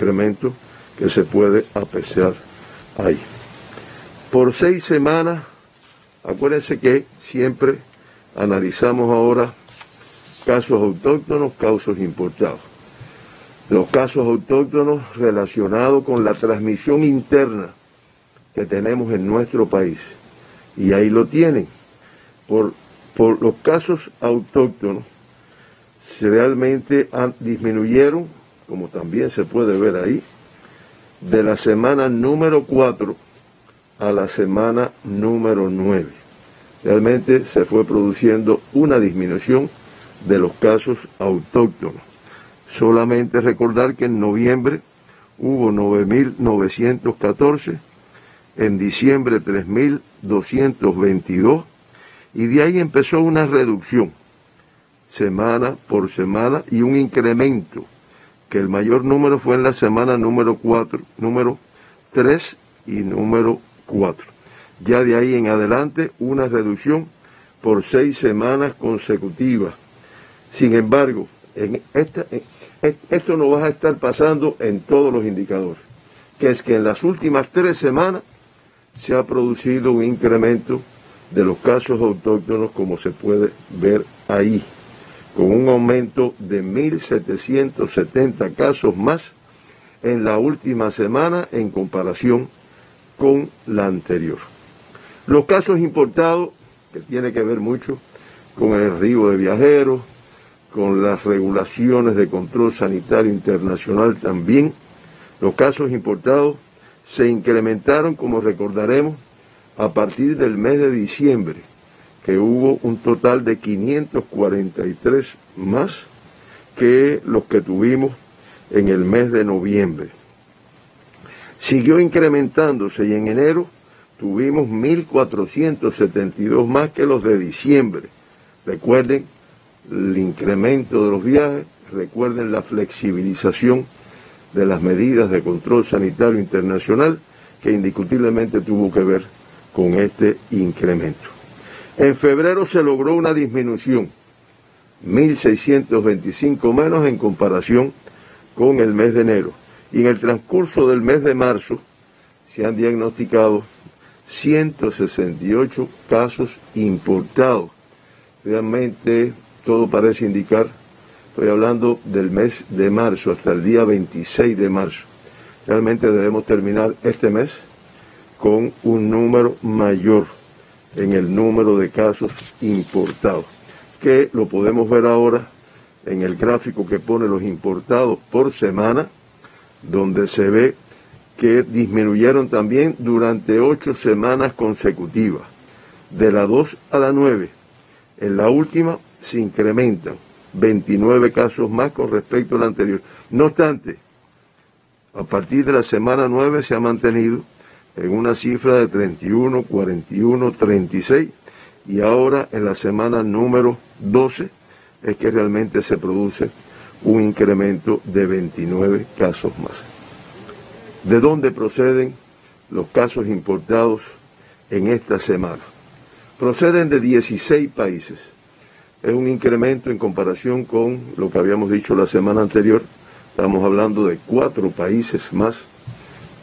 incremento que se puede apreciar ahí. Por 6 semanas, acuérdense que siempre analizamos ahora casos autóctonos, casos importados. Los casos autóctonos relacionados con la transmisión interna que tenemos en nuestro país. Y ahí lo tienen. Por los casos autóctonos, realmente disminuyeron, como también se puede ver ahí, de la semana número 4 a la semana número 9. Realmente se fue produciendo una disminución de los casos autóctonos. Solamente recordar que en noviembre hubo 9.914, en diciembre 3.222, y de ahí empezó una reducción semana por semana y un incremento, que el mayor número fue en la semana número 4, número 3 y número 4. Ya de ahí en adelante una reducción por 6 semanas consecutivas. Sin embargo, esto no va a estar pasando en todos los indicadores, que es que en las últimas 3 semanas se ha producido un incremento de los casos autóctonos, como se puede ver ahí, con un aumento de 1.770 casos más en la última semana en comparación con la anterior. Los casos importados, que tiene que ver mucho con el arribo de viajeros, con las regulaciones de control sanitario internacional también, los casos importados se incrementaron, como recordaremos, a partir del mes de diciembre, que hubo un total de 543 más que los que tuvimos en el mes de noviembre. Siguió incrementándose y en enero tuvimos 1.472 más que los de diciembre. Recuerden el incremento de los viajes, recuerden la flexibilización de las medidas de control sanitario internacional, que indiscutiblemente tuvo que ver con este incremento. En febrero se logró una disminución, 1.625 menos en comparación con el mes de enero. Y en el transcurso del mes de marzo se han diagnosticado 168 casos importados. Realmente todo parece indicar, estoy hablando del mes de marzo hasta el día 26 de marzo. Realmente debemos terminar este mes con un número mayor en el número de casos importados, que lo podemos ver ahora en el gráfico que pone los importados por semana, donde se ve que disminuyeron también durante 8 semanas consecutivas, de la 2 a la 9. En la última se incrementan 29 casos más con respecto a la anterior. No obstante, a partir de la semana 9 se ha mantenido en una cifra de 31, 41, 36, y ahora en la semana número 12 es que realmente se produce un incremento de 29 casos más. ¿De dónde proceden los casos importados en esta semana? Proceden de 16 países. Es un incremento en comparación con lo que habíamos dicho la semana anterior. Estamos hablando de 4 países más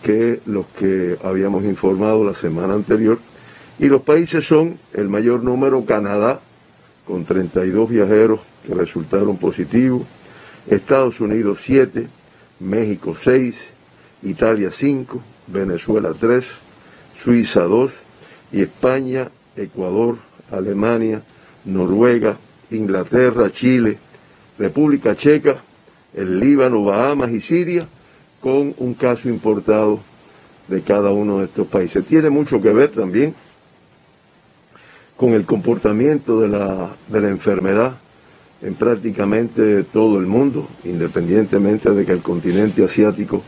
que los que habíamos informado la semana anterior. Y los países son el mayor número: Canadá, con 32 viajeros que resultaron positivos, Estados Unidos 7, México 6, Italia 5, Venezuela 3, Suiza 2, y España, Ecuador, Alemania, Noruega, Inglaterra, Chile, República Checa, el Líbano, Bahamas y Siria, con un caso importado de cada uno de estos países. Tiene mucho que ver también con el comportamiento de la enfermedad en prácticamente todo el mundo, independientemente de que el continente asiático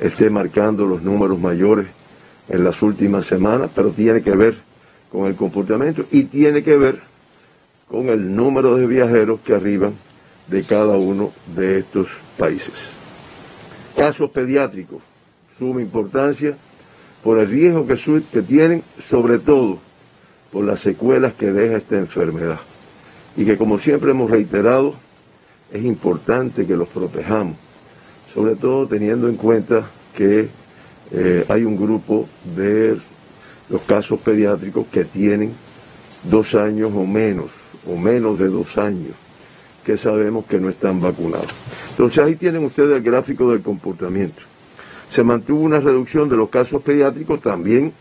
esté marcando los números mayores en las últimas semanas, pero tiene que ver con el comportamiento y tiene que ver con el número de viajeros que arriban de cada uno de estos países. Casos pediátricos, suma importancia por el riesgo que tienen, sobre todo por las secuelas que deja esta enfermedad. Y que, como siempre hemos reiterado, es importante que los protejamos, sobre todo teniendo en cuenta que hay un grupo de los casos pediátricos que tienen 2 años o menos de 2 años, que sabemos que no están vacunados. Entonces ahí tienen ustedes el gráfico del comportamiento. Se mantuvo una reducción de los casos pediátricos también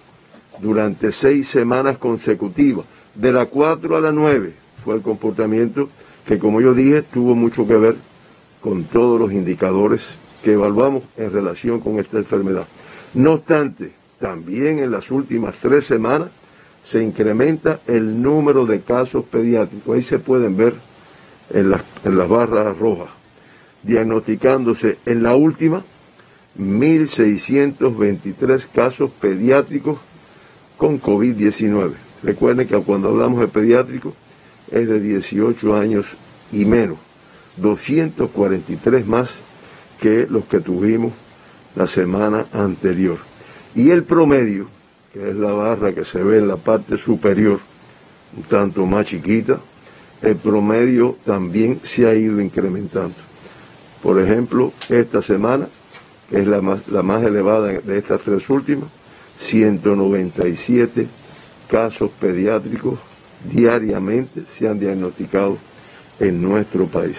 durante 6 semanas consecutivas, de la 4 a la 9 fue el comportamiento que, como yo dije, tuvo mucho que ver con todos los indicadores que evaluamos en relación con esta enfermedad. No obstante, también en las últimas 3 semanas se incrementa el número de casos pediátricos. Ahí se pueden ver en las barras rojas, diagnosticándose en la última 1.623 casos pediátricos con COVID-19. Recuerden que cuando hablamos de pediátricos es de 18 años y menos, 243 más que los que tuvimos la semana anterior. Y el promedio, que es la barra que se ve en la parte superior, un tanto más chiquita, el promedio también se ha ido incrementando. Por ejemplo, esta semana, que es la más elevada de estas 3 últimas, 197 casos pediátricos diariamente se han diagnosticado en nuestro país.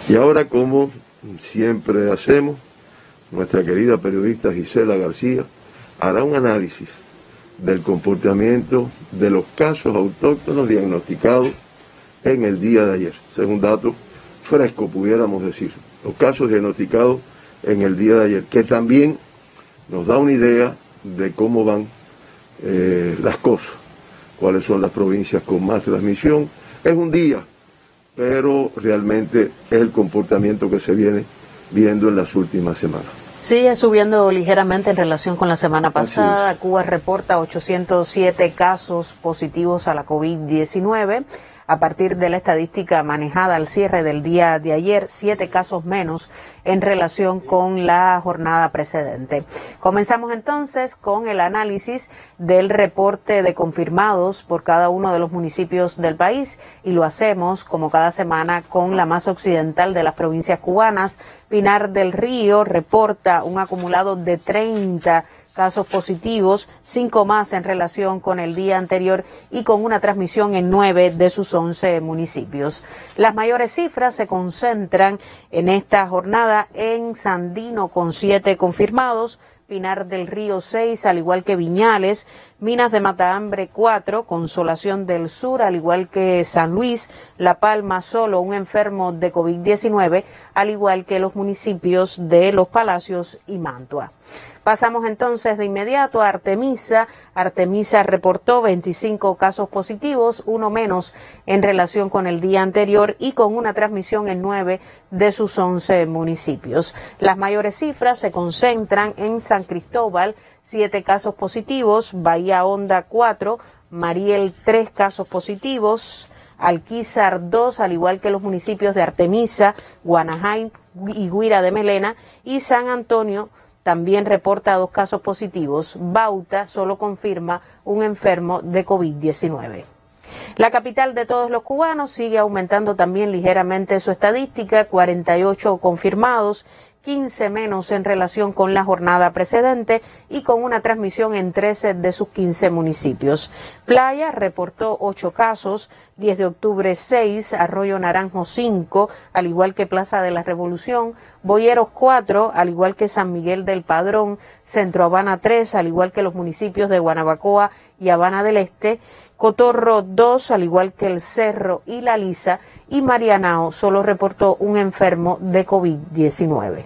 Y ahora, como siempre hacemos, nuestra querida periodista Gisela García hará un análisis del comportamiento de los casos autóctonos diagnosticados en el día de ayer. Ese es un dato fresco, pudiéramos decir. Los casos diagnosticados en el día de ayer, que también nos da una idea de cómo van las cosas, cuáles son las provincias con más transmisión. Es un día, pero realmente es el comportamiento que se viene viendo en las últimas semanas. Sigue subiendo ligeramente en relación con la semana pasada. Cuba reporta 807 casos positivos a la COVID-19. A partir de la estadística manejada al cierre del día de ayer, 7 casos menos en relación con la jornada precedente. Comenzamos entonces con el análisis del reporte de confirmados por cada uno de los municipios del país, y lo hacemos como cada semana con la más occidental de las provincias cubanas. Pinar del Río reporta un acumulado de 30 casos positivos, 5 más en relación con el día anterior y con una transmisión en 9 de sus 11 municipios. Las mayores cifras se concentran en esta jornada en Sandino con 7 confirmados, Pinar del Río 6, al igual que Viñales, Minas de Matahambre 4, Consolación del Sur, al igual que San Luis, La Palma solo un enfermo de COVID-19, al igual que los municipios de Los Palacios y Mantua. Pasamos entonces de inmediato a Artemisa. Artemisa reportó 25 casos positivos, 1 menos en relación con el día anterior y con una transmisión en 9 de sus 11 municipios. Las mayores cifras se concentran en San Cristóbal, 7 casos positivos, Bahía Honda 4, Mariel 3 casos positivos, Alquizar 2, al igual que los municipios de Artemisa, Guanajay y Guira de Melena, y San Antonio también reporta 2 casos positivos. Bauta solo confirma un enfermo de COVID-19. La capital de todos los cubanos sigue aumentando también ligeramente su estadística, 48 confirmados, 15 menos en relación con la jornada precedente y con una transmisión en 13 de sus 15 municipios. Playa reportó 8 casos, 10 de octubre 6, Arroyo Naranjo 5, al igual que Plaza de la Revolución, Boyeros 4, al igual que San Miguel del Padrón, Centro Habana 3, al igual que los municipios de Guanabacoa y Habana del Este, Cotorro 2, al igual que El Cerro y La Lisa, y Marianao solo reportó un enfermo de COVID-19.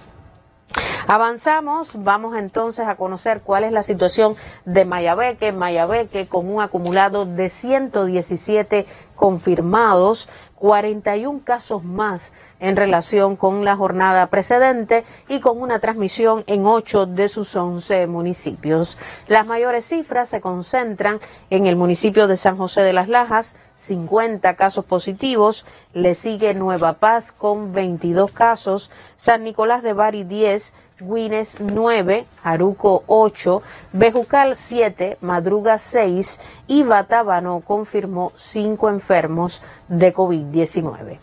Avanzamos, vamos entonces a conocer cuál es la situación de Mayabeque. Mayabeque con un acumulado de 117 confirmados, 41 casos más en relación con la jornada precedente y con una transmisión en 8 de sus 11 municipios. Las mayores cifras se concentran en el municipio de San José de las Lajas, 50 casos positivos, le sigue Nueva Paz con 22 casos, San Nicolás de Bari 10, Güines 9, Jaruco 8, Bejucal 7, Madruga 6 y Batabano confirmó 5 enfermos de COVID-19.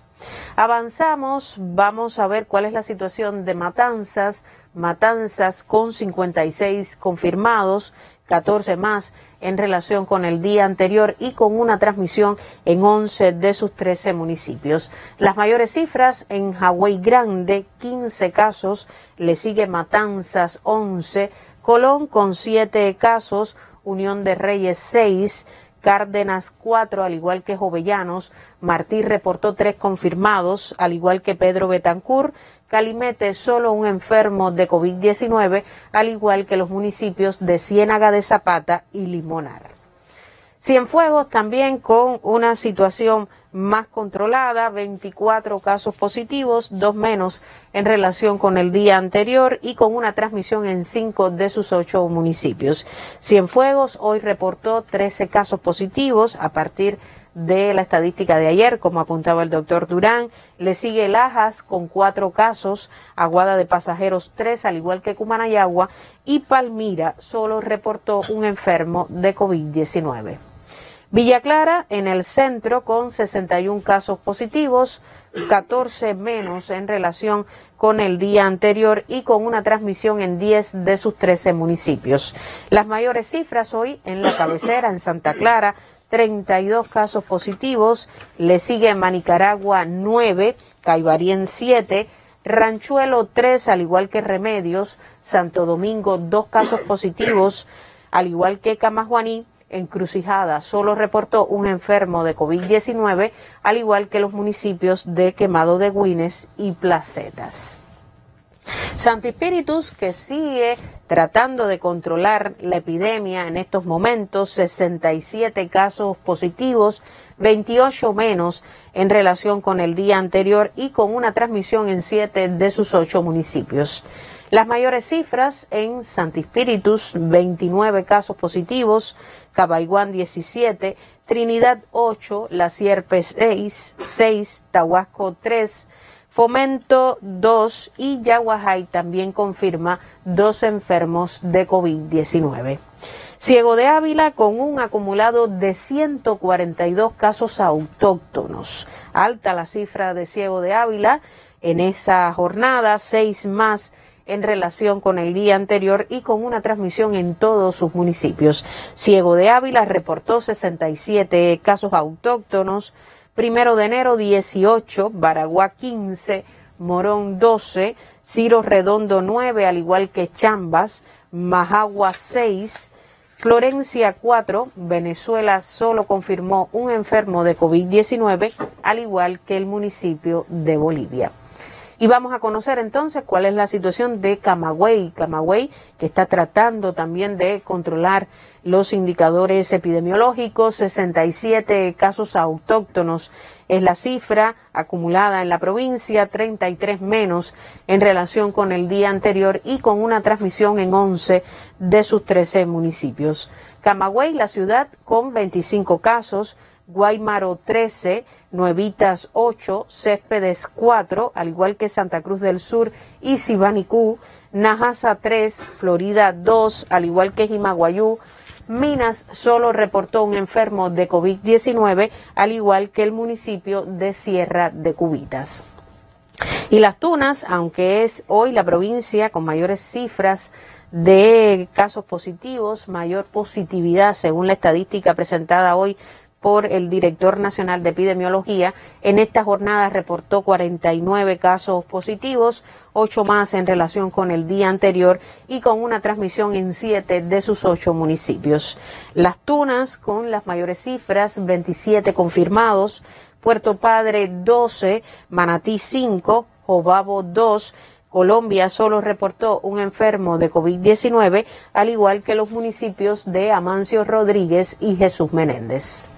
Avanzamos, vamos a ver cuál es la situación de Matanzas. Matanzas con 56 confirmados, 14 más en relación con el día anterior y con una transmisión en 11 de sus 13 municipios. Las mayores cifras en Hawái Grande, 15 casos, le sigue Matanzas 11, Colón con 7 casos, Unión de Reyes 6, Cárdenas 4, al igual que Jovellanos, Martí reportó 3 confirmados, al igual que Pedro Betancur, Calimete solo un enfermo de COVID-19, al igual que los municipios de Ciénaga de Zapata y Limonar. Cienfuegos también con una situación más controlada, 24 casos positivos, 2 menos en relación con el día anterior y con una transmisión en 5 de sus 8 municipios. Cienfuegos hoy reportó 13 casos positivos a partir de la estadística de ayer, como apuntaba el doctor Durán. Le sigue Lajas con 4 casos, Aguada de Pasajeros 3, al igual que Cumanayagua, y Palmira solo reportó un enfermo de COVID-19. Villa Clara en el centro con 61 casos positivos, 14 menos en relación con el día anterior y con una transmisión en 10 de sus 13 municipios. Las mayores cifras hoy en la cabecera, en Santa Clara, 32 casos positivos, le sigue Manicaragua 9, Caibarien 7, Ranchuelo 3, al igual que Remedios, Santo Domingo 2 casos positivos, al igual que Camajuaní. Encrucijada solo reportó un enfermo de COVID-19, al igual que los municipios de Quemado de Güines y Placetas. Santo Espíritus, que sigue tratando de controlar la epidemia en estos momentos, 67 casos positivos, 28 menos en relación con el día anterior y con una transmisión en 7 de sus 8 municipios. Las mayores cifras en Santo Espíritus, 29 casos positivos, Cabaiguán 17, Trinidad 8, La Sierpe 6, Tahuasco 3, Fomento 2 y Yaguajay también confirma 2 enfermos de COVID-19. Ciego de Ávila con un acumulado de 142 casos autóctonos. Alta la cifra de Ciego de Ávila en esa jornada, 6 más en relación con el día anterior y con una transmisión en todos sus municipios. Ciego de Ávila reportó 67 casos autóctonos, 1 de enero 18, Baraguá 15, Morón 12, Ciro Redondo 9, al igual que Chambas, Majagua 6, Florencia 4, Venezuela solo confirmó un enfermo de COVID-19, al igual que el municipio de Bolivia. Y vamos a conocer entonces cuál es la situación de Camagüey. Camagüey, que está tratando también de controlar los indicadores epidemiológicos, 67 casos autóctonos es la cifra acumulada en la provincia, 33 menos en relación con el día anterior y con una transmisión en 11 de sus 13 municipios. Camagüey, la ciudad, con 25 casos, Guaymaro 13, Nuevitas 8, Céspedes 4, al igual que Santa Cruz del Sur y Sibanicú, Najasa 3, Florida 2, al igual que Jimaguayú. Minas solo reportó un enfermo de COVID-19, al igual que el municipio de Sierra de Cubitas. Y Las Tunas, aunque es hoy la provincia con mayores cifras de casos positivos, mayor positividad según la estadística presentada hoy por el director nacional de epidemiología, en esta jornada reportó 49 casos positivos, 8 más en relación con el día anterior y con una transmisión en 7 de sus 8 municipios. Las Tunas con las mayores cifras, 27 confirmados, Puerto Padre 12, Manatí 5, Jobabo 2, Colombia solo reportó un enfermo de COVID-19, al igual que los municipios de Amancio Rodríguez y Jesús Menéndez.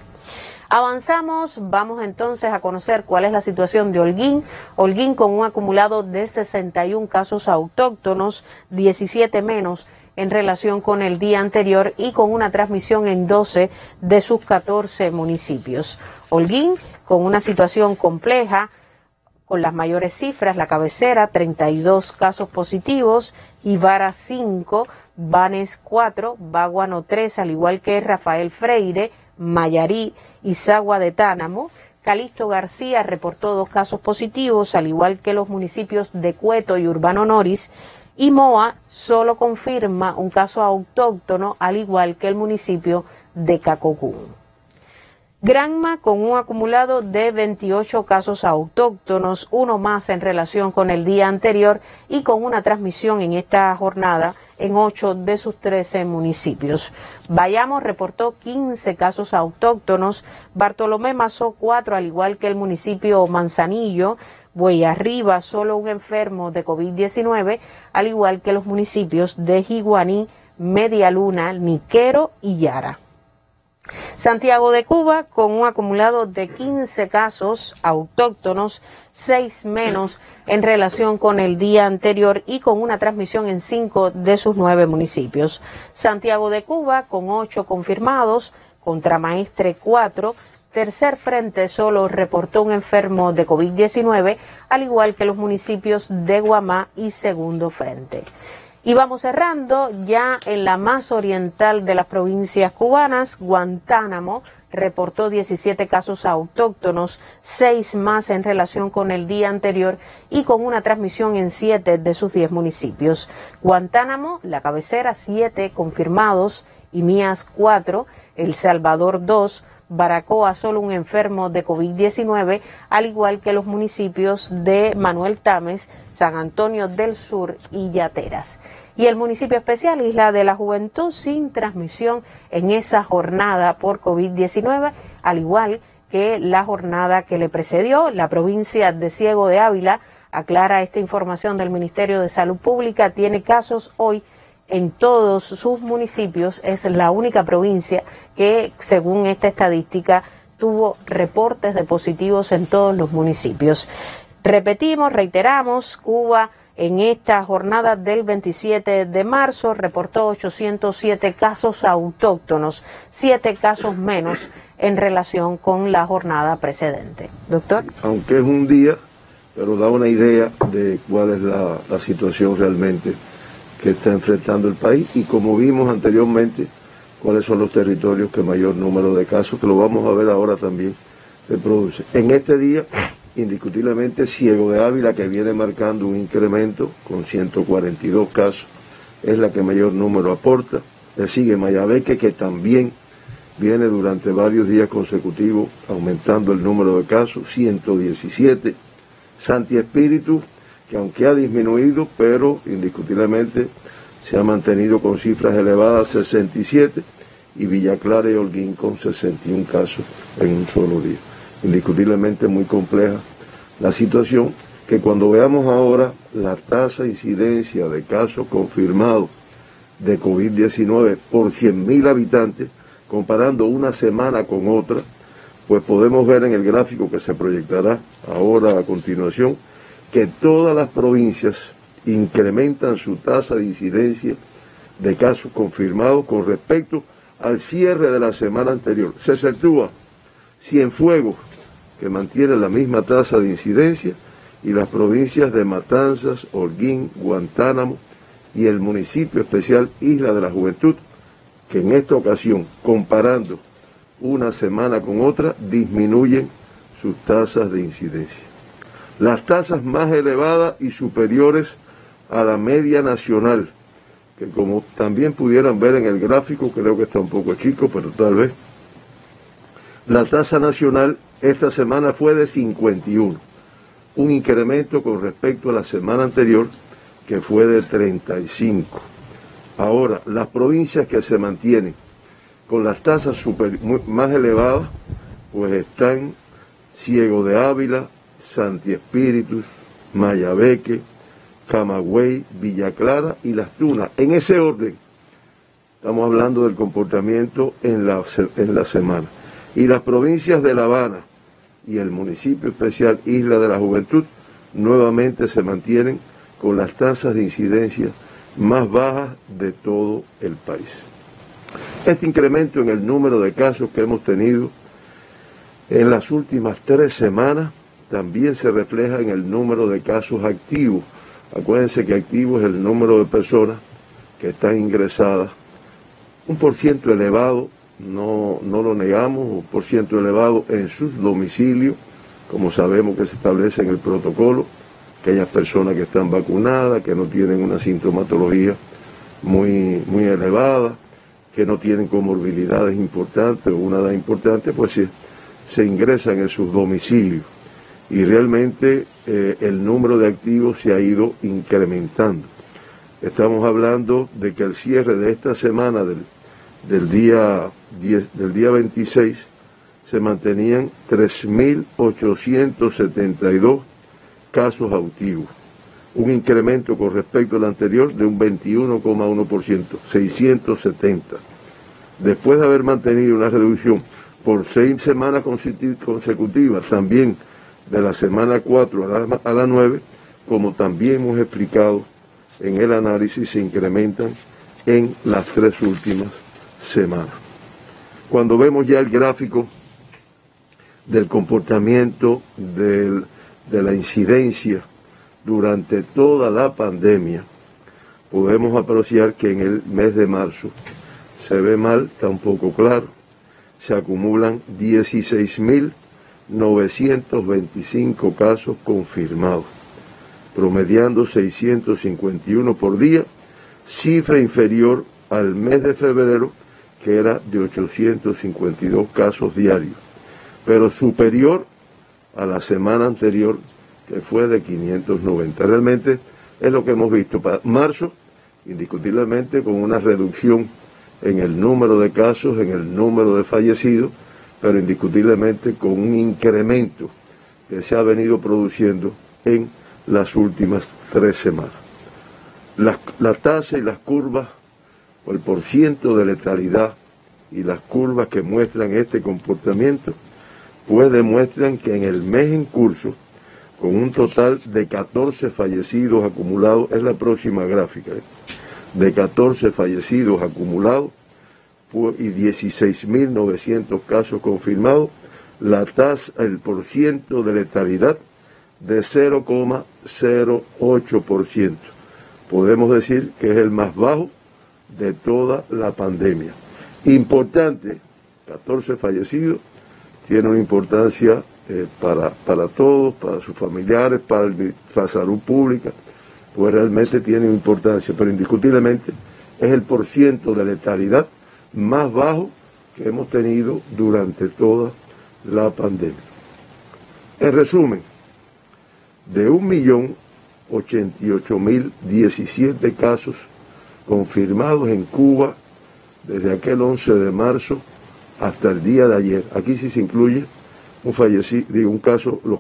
Avanzamos, vamos entonces a conocer cuál es la situación de Holguín. Holguín con un acumulado de 61 casos autóctonos, 17 menos en relación con el día anterior y con una transmisión en 12 de sus 14 municipios. Holguín con una situación compleja, con las mayores cifras, la cabecera, 32 casos positivos, Ibarra 5, Banes 4, Báguano 3, al igual que Rafael Freire, Mayarí, Izagua de Tánamo, Calixto García reportó 2 casos positivos, al igual que los municipios de Cueto y Urbano Noris, y Moa solo confirma un caso autóctono, al igual que el municipio de Cacocún. Granma con un acumulado de 28 casos autóctonos, uno más en relación con el día anterior y con una transmisión en esta jornada en 8 de sus 13 municipios. Bayamo reportó 15 casos autóctonos, Bartolomé Mazó 4, al igual que el municipio Manzanillo, Bueyarriba solo un enfermo de COVID-19, al igual que los municipios de Jiguaní, Media Luna, Niquero y Yara. Santiago de Cuba con un acumulado de 15 casos autóctonos, 6 menos en relación con el día anterior y con una transmisión en 5 de sus 9 municipios. Santiago de Cuba con 8 confirmados, Contramaestre 4, Tercer Frente solo reportó un enfermo de COVID-19, al igual que los municipios de Guamá y Segundo Frente. Y vamos cerrando ya en la más oriental de las provincias cubanas. Guantánamo reportó 17 casos autóctonos, 6 más en relación con el día anterior y con una transmisión en 7 de sus 10 municipios. Guantánamo, la cabecera, 7 confirmados, Imías 4, El Salvador 2, Baracoa solo un enfermo de COVID-19, al igual que los municipios de Manuel Tames, San Antonio del Sur y Yateras. Y el municipio especial Isla de la Juventud sin transmisión en esa jornada por COVID-19, al igual que la jornada que le precedió. La provincia de Ciego de Ávila aclara esta información del Ministerio de Salud Pública, tiene casos hoy en todos sus municipios, es la única provincia que, según esta estadística, tuvo reportes de positivos en todos los municipios. Repetimos, reiteramos, Cuba en esta jornada del 27 de marzo reportó 807 casos autóctonos, 7 casos menos en relación con la jornada precedente. Doctor. Aunque es un día, pero da una idea de cuál es la situación realmente que está enfrentando el país y, como vimos anteriormente, cuáles son los territorios que mayor número de casos, que lo vamos a ver ahora también, se produce. En este día, indiscutiblemente, Ciego de Ávila, que viene marcando un incremento con 142 casos, es la que mayor número aporta. Le sigue Mayabeque, que también viene durante varios días consecutivos aumentando el número de casos, 117. Santi Espíritu, que aunque ha disminuido, pero indiscutiblemente se ha mantenido con cifras elevadas, 67, y Villa Clara y Holguín con 61 casos en un solo día. Indiscutiblemente muy compleja la situación, que cuando veamos ahora la tasa de incidencia de casos confirmados de COVID-19 por 100.000 habitantes, comparando una semana con otra, pues podemos ver en el gráfico que se proyectará ahora a continuación, que todas las provincias incrementan su tasa de incidencia de casos confirmados con respecto al cierre de la semana anterior. Se exceptúa Cienfuegos, que mantiene la misma tasa de incidencia, y las provincias de Matanzas, Holguín, Guantánamo y el municipio especial Isla de la Juventud, que en esta ocasión, comparando una semana con otra, disminuyen sus tasas de incidencia. Las tasas más elevadas y superiores a la media nacional, que como también pudieran ver en el gráfico, creo que está un poco chico, pero tal vez, la tasa nacional esta semana fue de 51, un incremento con respecto a la semana anterior, que fue de 35. Ahora, las provincias que se mantienen con las tasas más elevadas, pues están Ciego de Ávila, Santi Espíritus, Mayabeque, Camagüey, Villa Clara y Las Tunas. En ese orden, estamos hablando del comportamiento en la semana. Y las provincias de La Habana y el municipio especial Isla de la Juventud nuevamente se mantienen con las tasas de incidencia más bajas de todo el país. Este incremento en el número de casos que hemos tenido en las últimas 3 semanas también se refleja en el número de casos activos. Acuérdense que activo es el número de personas que están ingresadas, un % elevado, no lo negamos, por ciento elevado en sus domicilios, como sabemos que se establece en el protocolo, aquellas personas que están vacunadas, que no tienen una sintomatología muy elevada, que no tienen comorbilidades importantes o una edad importante, pues se ingresan en sus domicilios. Y realmente el número de activos se ha ido incrementando. Estamos hablando de que al cierre de esta semana del día 26 se mantenían 3.872 casos activos, un incremento con respecto al anterior de un 21,1%, 670. Después de haber mantenido una reducción por 6 semanas consecutivas, también de la semana 4 a la 9, como también hemos explicado en el análisis, se incrementan en las 3 últimas semanas. Cuando vemos ya el gráfico del comportamiento de la incidencia durante toda la pandemia, podemos apreciar que en el mes de marzo se ve mal, está un poco claro, se acumulan 16.925 casos confirmados, promediando 651 por día, cifra inferior al mes de febrero, que era de 852 casos diarios, pero superior a la semana anterior, que fue de 590. Realmente es lo que hemos visto. Para marzo, indiscutiblemente, con una reducción en el número de casos, en el número de fallecidos, pero indiscutiblemente con un incremento que se ha venido produciendo en las últimas 3 semanas. La tasa y las curvas, o el porciento de letalidad y las curvas que muestran este comportamiento, pues demuestran que en el mes en curso, con un total de 14 fallecidos acumulados, es la próxima gráfica, de 14 fallecidos acumulados y 16.900 casos confirmados, la tasa, el porciento de letalidad de 0,08%. Podemos decir que es el más bajo de toda la pandemia. Importante, 14 fallecidos, tiene una importancia para todos, para sus familiares, para la salud pública, pues realmente tiene importancia, pero indiscutiblemente es el porciento de letalidad más bajo que hemos tenido durante toda la pandemia. En resumen, de 1.088.017 casos confirmados en Cuba desde aquel 11 de marzo hasta el día de ayer. Aquí sí se incluye los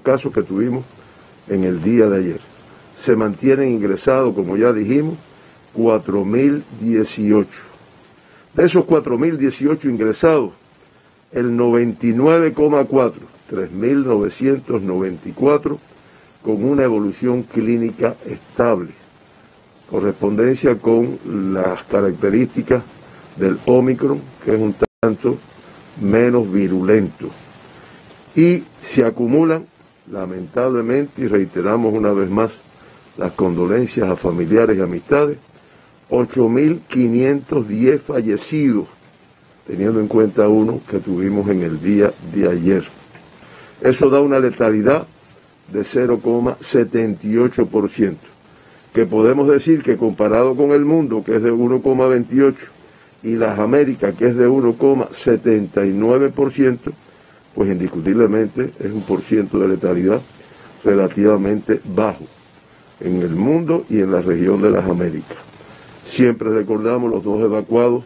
casos que tuvimos en el día de ayer. Se mantienen ingresados, como ya dijimos, 4.018. De esos 4.018 ingresados, el 99,4, 3.994, con una evolución clínica estable, correspondencia con las características del Omicron, que es un tanto menos virulento. Y se acumulan, lamentablemente, y reiteramos una vez más las condolencias a familiares y amistades, 8.510 fallecidos, teniendo en cuenta uno que tuvimos en el día de ayer. Eso da una letalidad de 0,78%, que podemos decir que comparado con el mundo, que es de 1,28%, y las Américas, que es de 1,79%, pues indiscutiblemente es un porciento de letalidad relativamente bajo en el mundo y en la región de las Américas. Siempre recordamos los 2 evacuados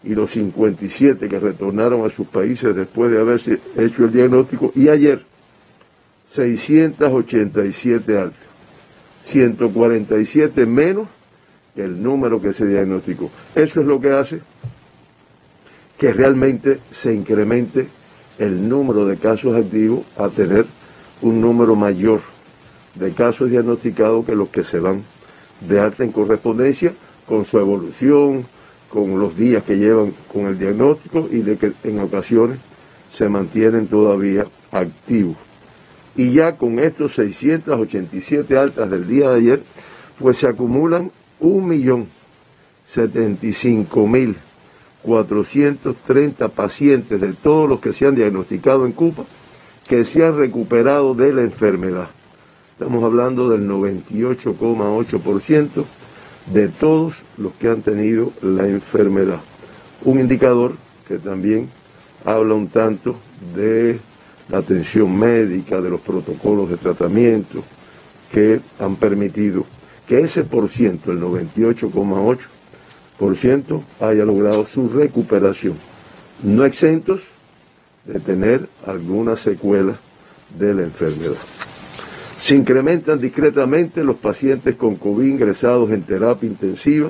y los 57 que retornaron a sus países después de haberse hecho el diagnóstico, y ayer 687 altas, 147 menos que el número que se diagnosticó. Eso es lo que hace que realmente se incremente el número de casos activos a tener un número mayor de casos diagnosticados que los que se van de alta en correspondencia con su evolución, con los días que llevan con el diagnóstico y de que en ocasiones se mantienen todavía activos. Y ya con estos 687 altas del día de ayer, pues se acumulan 1.075.000 430 pacientes de todos los que se han diagnosticado en Cuba que se han recuperado de la enfermedad. Estamos hablando del 98,8% de todos los que han tenido la enfermedad. Un indicador que también habla un tanto de la atención médica, de los protocolos de tratamiento que han permitido que ese por ciento, el 98,8%, haya logrado su recuperación, no exentos de tener alguna secuela de la enfermedad. Se incrementan discretamente los pacientes con COVID ingresados en terapia intensiva.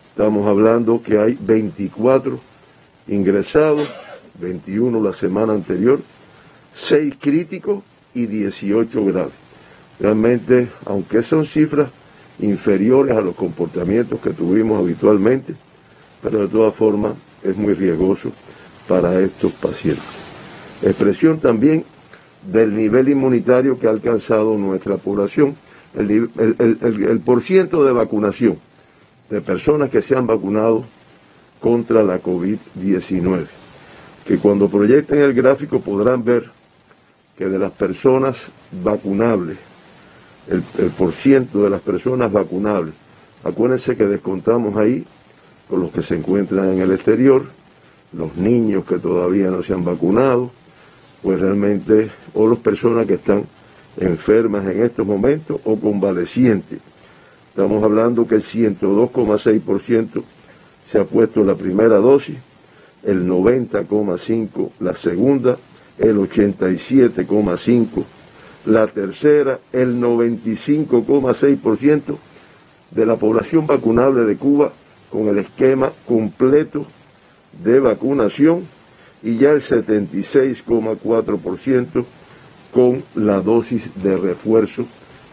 Estamos hablando que hay 24 ingresados, 21 la semana anterior, 6 críticos y 18 graves. Realmente, aunque son cifras inferiores a los comportamientos que tuvimos habitualmente, pero de todas formas es muy riesgoso para estos pacientes. Expresión también del nivel inmunitario que ha alcanzado nuestra población, el porciento de vacunación de personas que se han vacunado contra la COVID-19, que cuando proyecten el gráfico podrán ver que de las personas vacunables, el porciento de las personas vacunables, acuérdense que descontamos ahí con los que se encuentran en el exterior, los niños que todavía no se han vacunado, pues realmente, o las personas que están enfermas en estos momentos o convalecientes. Estamos hablando que el 102,6% se ha puesto la primera dosis, el 90,5% la segunda, el 87,5% la tercera, el 95,6% de la población vacunable de Cuba con el esquema completo de vacunación y ya el 76,4% con la dosis de refuerzo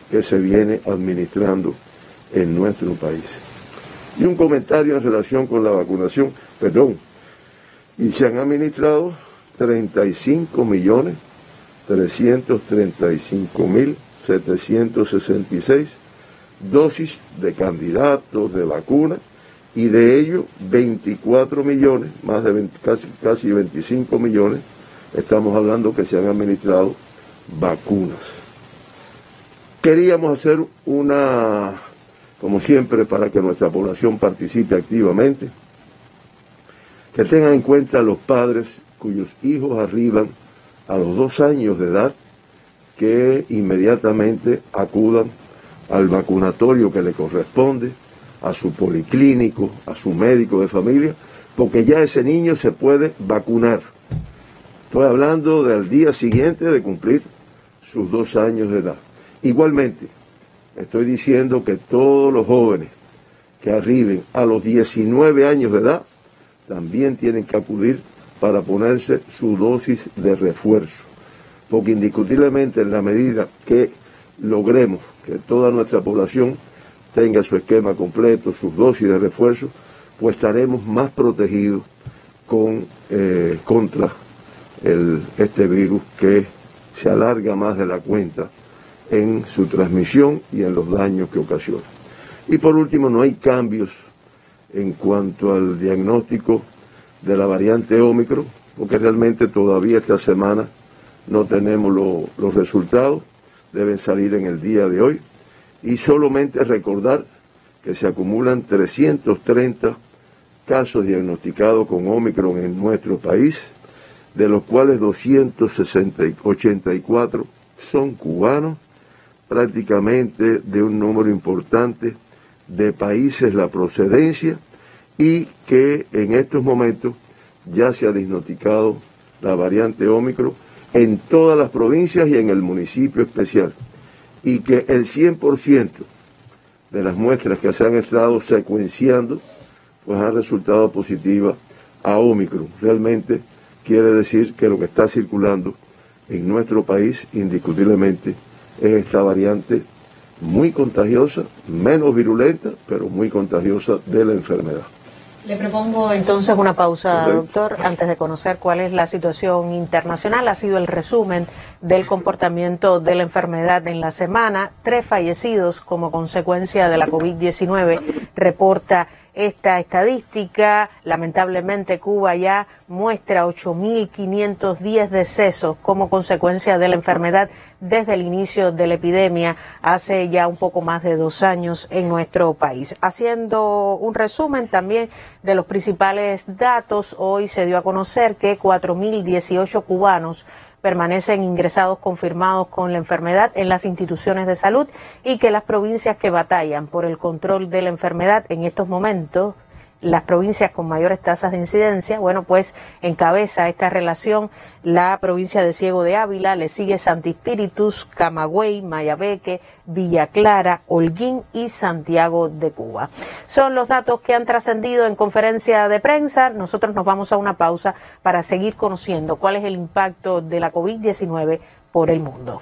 que se viene administrando en nuestro país. Y un comentario en relación con la vacunación, y se han administrado 35.335.766 dosis de candidatos de vacuna, y de ellos 24 millones, más de casi 25 millones, estamos hablando que se han administrado vacunas. Queríamos hacer como siempre, para que nuestra población participe activamente, que tengan en cuenta los padres cuyos hijos arriban a los 2 años de edad, que inmediatamente acudan al vacunatorio que le corresponde, a su policlínico, a su médico de familia, porque ya ese niño se puede vacunar. Estoy hablando del día siguiente de cumplir sus 2 años de edad. Igualmente, estoy diciendo que todos los jóvenes que arriben a los 19 años de edad también tienen que acudir para ponerse su dosis de refuerzo, porque indiscutiblemente en la medida que logremos que toda nuestra población tenga su esquema completo, sus dosis de refuerzo, pues estaremos más protegidos contra este virus que se alarga más de la cuenta en su transmisión y en los daños que ocasiona. Y por último, no hay cambios en cuanto al diagnóstico de la variante Ómicron, porque realmente todavía esta semana no tenemos los resultados, deben salir en el día de hoy, y solamente recordar que se acumulan 330 casos diagnosticados con Ómicron en nuestro país, de los cuales 284 son cubanos, prácticamente de un número importante de países la procedencia, y que en estos momentos ya se ha diagnosticado la variante Ómicron en todas las provincias y en el municipio especial, y que el 100% de las muestras que se han estado secuenciando pues han resultado positivas a Ómicron. Realmente quiere decir que lo que está circulando en nuestro país indiscutiblemente es esta variante muy contagiosa, menos virulenta, pero muy contagiosa de la enfermedad. Le propongo entonces una pausa, doctor, antes de conocer cuál es la situación internacional. Ha sido el resumen del comportamiento de la enfermedad en la semana. 3 fallecidos como consecuencia de la COVID-19, reporta esta estadística. Lamentablemente Cuba ya muestra 8.510 decesos como consecuencia de la enfermedad desde el inicio de la epidemia hace ya un poco más de 2 años en nuestro país. Haciendo un resumen también de los principales datos, hoy se dio a conocer que 4.018 cubanos permanecen ingresados confirmados con la enfermedad en las instituciones de salud y que las provincias que batallan por el control de la enfermedad en estos momentos, las provincias con mayores tasas de incidencia, bueno, pues encabeza esta relación la provincia de Ciego de Ávila, le sigue Santi Espíritus, Camagüey, Mayabeque, Villa Clara, Holguín y Santiago de Cuba. Son los datos que han trascendido en conferencia de prensa. Nosotros nos vamos a una pausa para seguir conociendo cuál es el impacto de la COVID-19 por el mundo.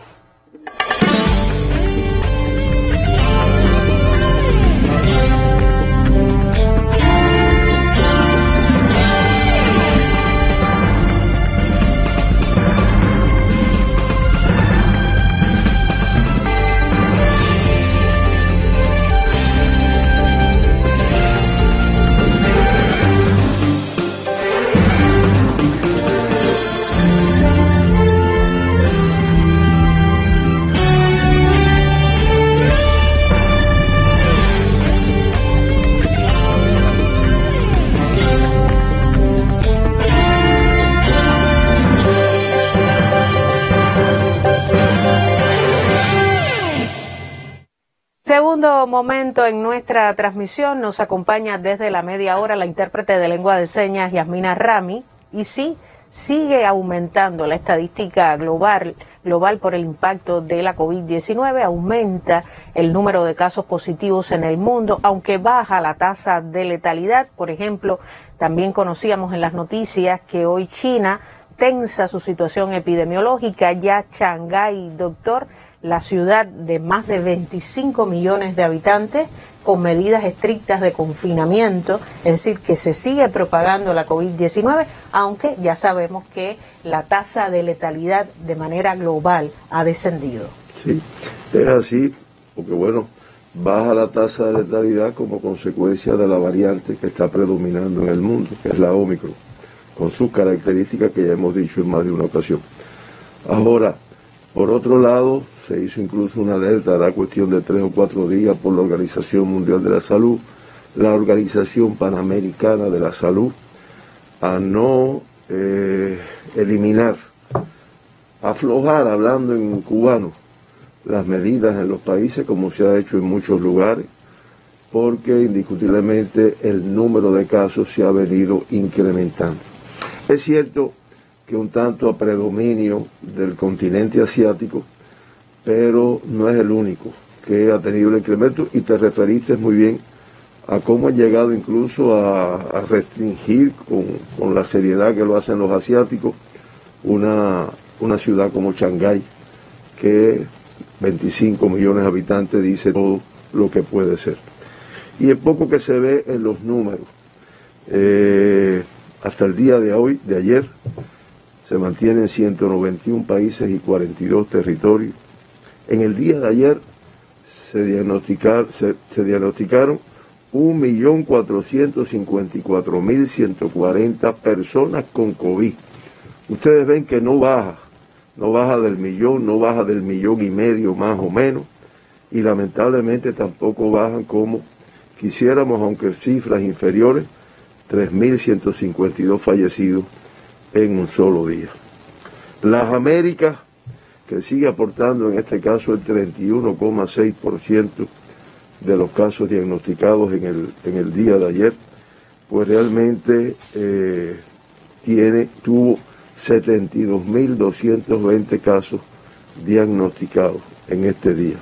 Segundo momento en nuestra transmisión, nos acompaña desde la media hora la intérprete de lengua de señas Yasmina Rami, y sí, sigue aumentando la estadística global por el impacto de la COVID-19, aumenta el número de casos positivos en el mundo, aunque baja la tasa de letalidad. Por ejemplo, también conocíamos en las noticias que hoy China tensa su situación epidemiológica, ya Shanghái, doctor, la ciudad de más de 25 millones de habitantes, con medidas estrictas de confinamiento, es decir, que se sigue propagando la COVID-19, aunque ya sabemos que la tasa de letalidad de manera global ha descendido. Sí, es así, porque bueno, baja la tasa de letalidad como consecuencia de la variante que está predominando en el mundo, que es la Omicron, con sus características que ya hemos dicho en más de una ocasión. Ahora, por otro lado, se hizo incluso una alerta, da cuestión de 3 o 4 días por la Organización Mundial de la Salud, la Organización Panamericana de la Salud, a no eliminar, aflojar, hablando en cubano, las medidas en los países como se ha hecho en muchos lugares, porque indiscutiblemente el número de casos se ha venido incrementando. Es cierto que un tanto a predominio del continente asiático, pero no es el único que ha tenido el incremento, y te referiste muy bien a cómo han llegado incluso a restringir con la seriedad que lo hacen los asiáticos una ciudad como Shanghái, que 25 millones de habitantes dice todo lo que puede ser. Y el poco que se ve en los números, hasta el día de hoy, de ayer, se mantienen 191 países y 42 territorios. En el día de ayer se diagnosticaron 1.454.140 personas con COVID. Ustedes ven que no baja del millón, no baja del 1,5 millones más o menos, y lamentablemente tampoco bajan como quisiéramos, aunque cifras inferiores, 3.152 fallecidos en un solo día. Las Américas, que sigue aportando en este caso el 31,6% de los casos diagnosticados en el día de ayer, pues realmente tuvo 72.220 casos diagnosticados en este día.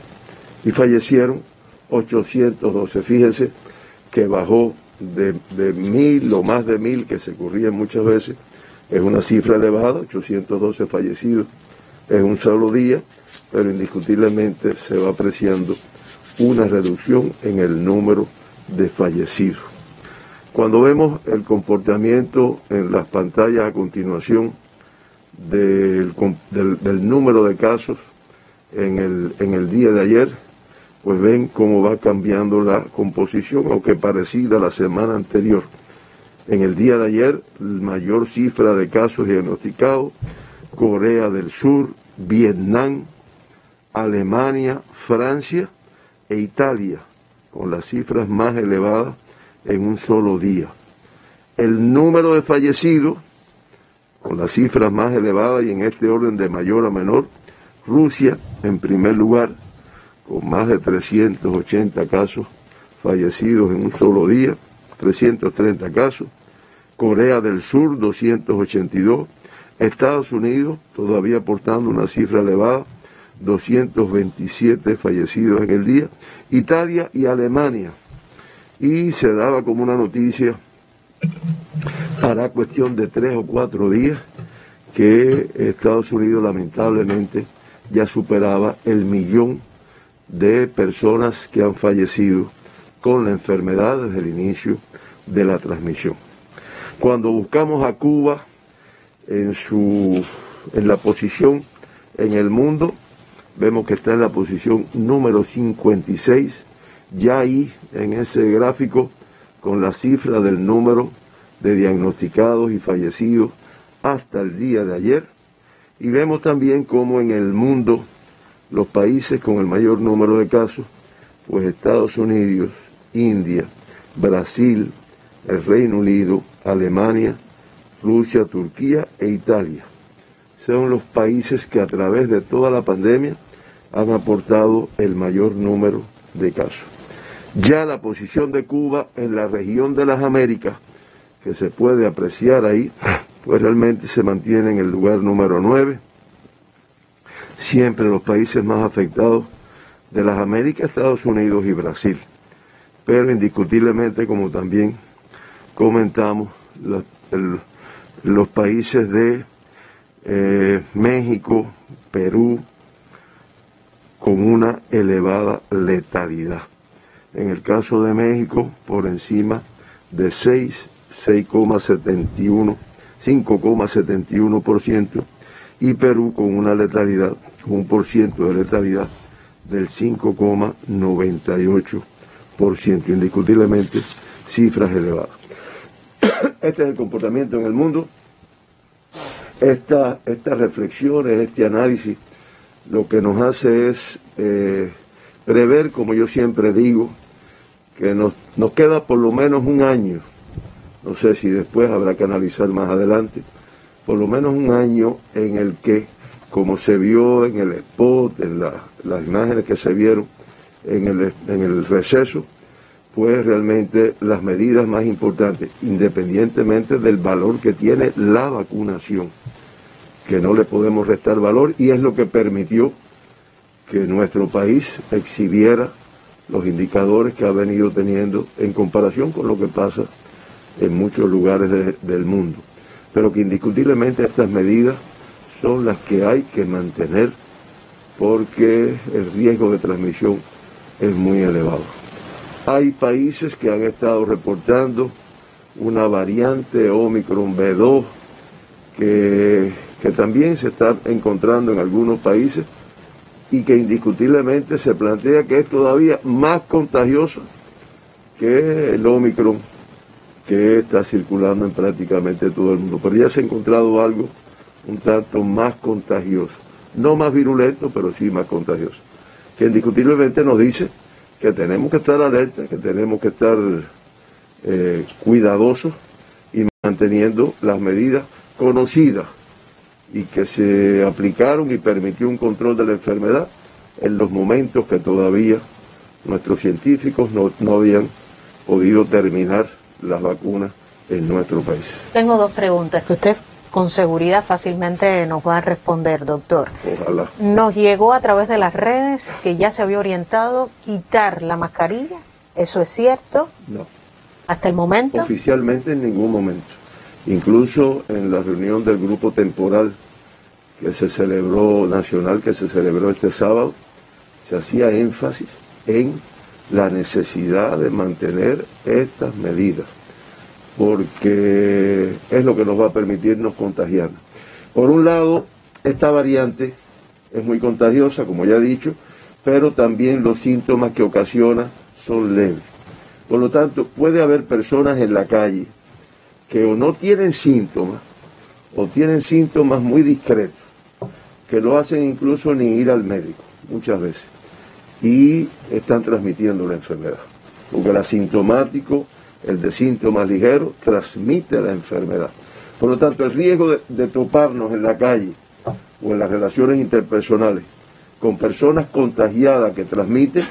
Y fallecieron 812. Fíjense que bajó de 1.000 o más de 1.000, que se ocurrían muchas veces. Es una cifra elevada, 812 fallecidos en un solo día, pero indiscutiblemente se va apreciando una reducción en el número de fallecidos. Cuando vemos el comportamiento en las pantallas a continuación del número de casos en el día de ayer, pues ven cómo va cambiando la composición, aunque parecida a la semana anterior. En el día de ayer, mayor cifra de casos diagnosticados: Corea del Sur, Vietnam, Alemania, Francia e Italia, con las cifras más elevadas en un solo día. El número de fallecidos, con las cifras más elevadas y en este orden de mayor a menor: Rusia en primer lugar, con más de 380 casos fallecidos en un solo día, 330 casos. Corea del Sur, 282. Estados Unidos, todavía aportando una cifra elevada, 227 fallecidos en el día. Italia y Alemania. Y se daba como una noticia, hará cuestión de 3 o 4 días, que Estados Unidos lamentablemente ya superaba el 1.000.000 de personas que han fallecido con la enfermedad desde el inicio de la transmisión. Cuando buscamos a Cuba en la posición en el mundo, vemos que está en la posición número 56, ya ahí en ese gráfico con la cifra del número de diagnosticados y fallecidos hasta el día de ayer. Y vemos también cómo en el mundo los países con el mayor número de casos, pues Estados Unidos, India, Brasil, el Reino Unido, Alemania, Rusia, Turquía e Italia son los países que a través de toda la pandemia han aportado el mayor número de casos. Ya la posición de Cuba en la región de las Américas, que se puede apreciar ahí, pues realmente se mantiene en el lugar número 9. Siempre los países más afectados de las Américas, Estados Unidos y Brasil. Pero indiscutiblemente, como también comentamos, los países de México, Perú, con una elevada letalidad. En el caso de México, por encima de 5,71%, y Perú con una letalidad, con un por ciento de letalidad del 5,98%. Indiscutiblemente, cifras elevadas. Este es el comportamiento en el mundo. Estas reflexiones, este análisis, lo que nos hace es prever, como yo siempre digo, que nos queda por lo menos un año. No sé si después habrá que analizar más adelante. Por lo menos un año en el que, como se vio en el spot, en las imágenes que se vieron en el receso, pues realmente las medidas más importantes, independientemente del valor que tiene la vacunación, que no le podemos restar valor, y es lo que permitió que nuestro país exhibiera los indicadores que ha venido teniendo en comparación con lo que pasa en muchos lugares del mundo. Pero que indiscutiblemente estas medidas son las que hay que mantener, porque el riesgo de transmisión es muy elevado. Hay países que han estado reportando una variante Omicron B2 que también se está encontrando en algunos países y que indiscutiblemente se plantea que es todavía más contagioso que el Omicron que está circulando en prácticamente todo el mundo. Pero ya se ha encontrado algo un tanto más contagioso, no más virulento, pero sí más contagioso, que indiscutiblemente nos dice que tenemos que estar alerta, que tenemos que estar cuidadosos y manteniendo las medidas conocidas y que se aplicaron y permitió un control de la enfermedad en los momentos que todavía nuestros científicos no habían podido terminar las vacunas en nuestro país. Tengo dos preguntas que usted con seguridad fácilmente nos va a responder, doctor. Ojalá. Nos llegó a través de las redes que ya se había orientado quitar la mascarilla. ¿Eso es cierto? No. ¿Hasta el momento? Oficialmente en ningún momento. Incluso en la reunión del grupo temporal que se celebró, nacional, que se celebró este sábado, se hacía énfasis en la necesidad de mantener estas medidas, porque es lo que nos va a permitirnos contagiarnos. Por un lado, esta variante es muy contagiosa, como ya he dicho, pero también los síntomas que ocasiona son leves. Por lo tanto, puede haber personas en la calle que o no tienen síntomas, o tienen síntomas muy discretos, que no hacen incluso ni ir al médico, muchas veces, y están transmitiendo la enfermedad. Porque el asintomático, el de síntomas ligeros, transmite la enfermedad. Por lo tanto, el riesgo de toparnos en la calle o en las relaciones interpersonales con personas contagiadas que transmiten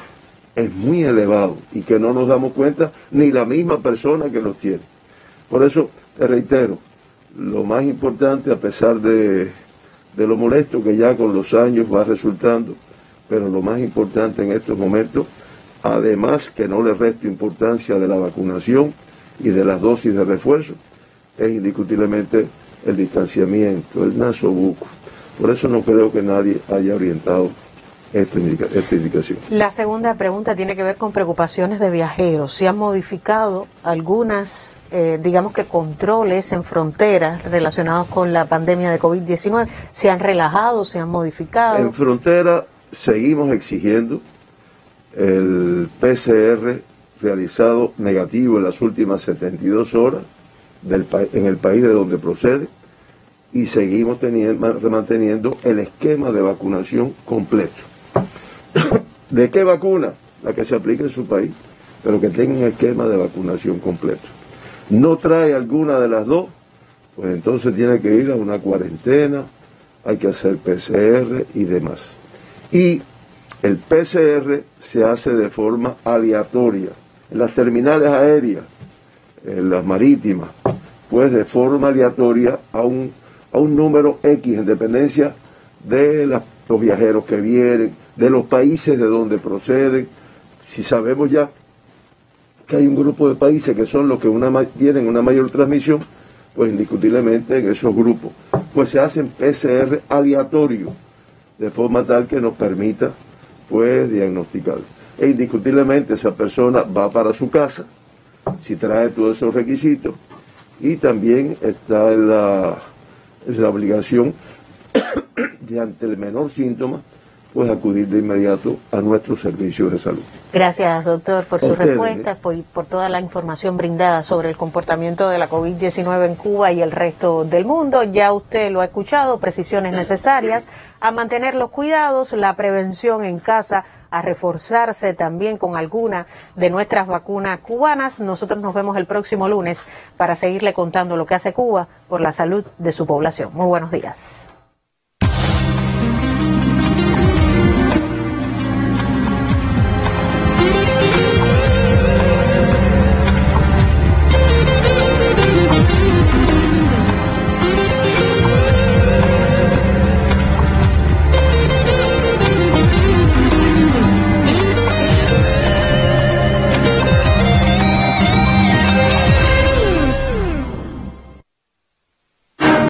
es muy elevado y que no nos damos cuenta ni la misma persona que los tiene. Por eso, te reitero, lo más importante, a pesar de lo molesto que ya con los años va resultando, pero lo más importante en estos momentos, además que no le resta importancia de la vacunación y de las dosis de refuerzo, es indiscutiblemente el distanciamiento, el nasobuco. Por eso no creo que nadie haya orientado esta indicación. La segunda pregunta tiene que ver con preocupaciones de viajeros. ¿Se han modificado algunas, digamos que controles en fronteras relacionados con la pandemia de COVID-19? ¿Se han relajado, se han modificado? En frontera seguimos exigiendo el PCR realizado negativo en las últimas 72 horas en el país de donde procede, y seguimos manteniendo el esquema de vacunación completo. ¿De qué vacuna? La que se aplique en su país, pero que tenga un esquema de vacunación completo. No trae alguna de las dos, pues entonces tiene que ir a una cuarentena, hay que hacer PCR y demás. Y el PCR se hace de forma aleatoria. En las terminales aéreas, en las marítimas, pues de forma aleatoria a un número X, en dependencia de los viajeros que vienen, de los países de donde proceden. Si sabemos ya que hay un grupo de países que son los que tienen una mayor transmisión, pues indiscutiblemente en esos grupos pues se hacen PCR aleatorios, de forma tal que nos permita pues diagnosticar. E indiscutiblemente esa persona va para su casa, si trae todos esos requisitos, y también está en la obligación de, ante el menor síntoma, pues acudir de inmediato a nuestros servicios de salud. Gracias, doctor, por sus respuestas, por toda la información brindada sobre el comportamiento de la COVID-19 en Cuba y el resto del mundo. Ya usted lo ha escuchado, precisiones necesarias a mantener los cuidados, la prevención en casa, a reforzarse también con alguna de nuestras vacunas cubanas. Nosotros nos vemos el próximo lunes para seguirle contando lo que hace Cuba por la salud de su población. Muy buenos días.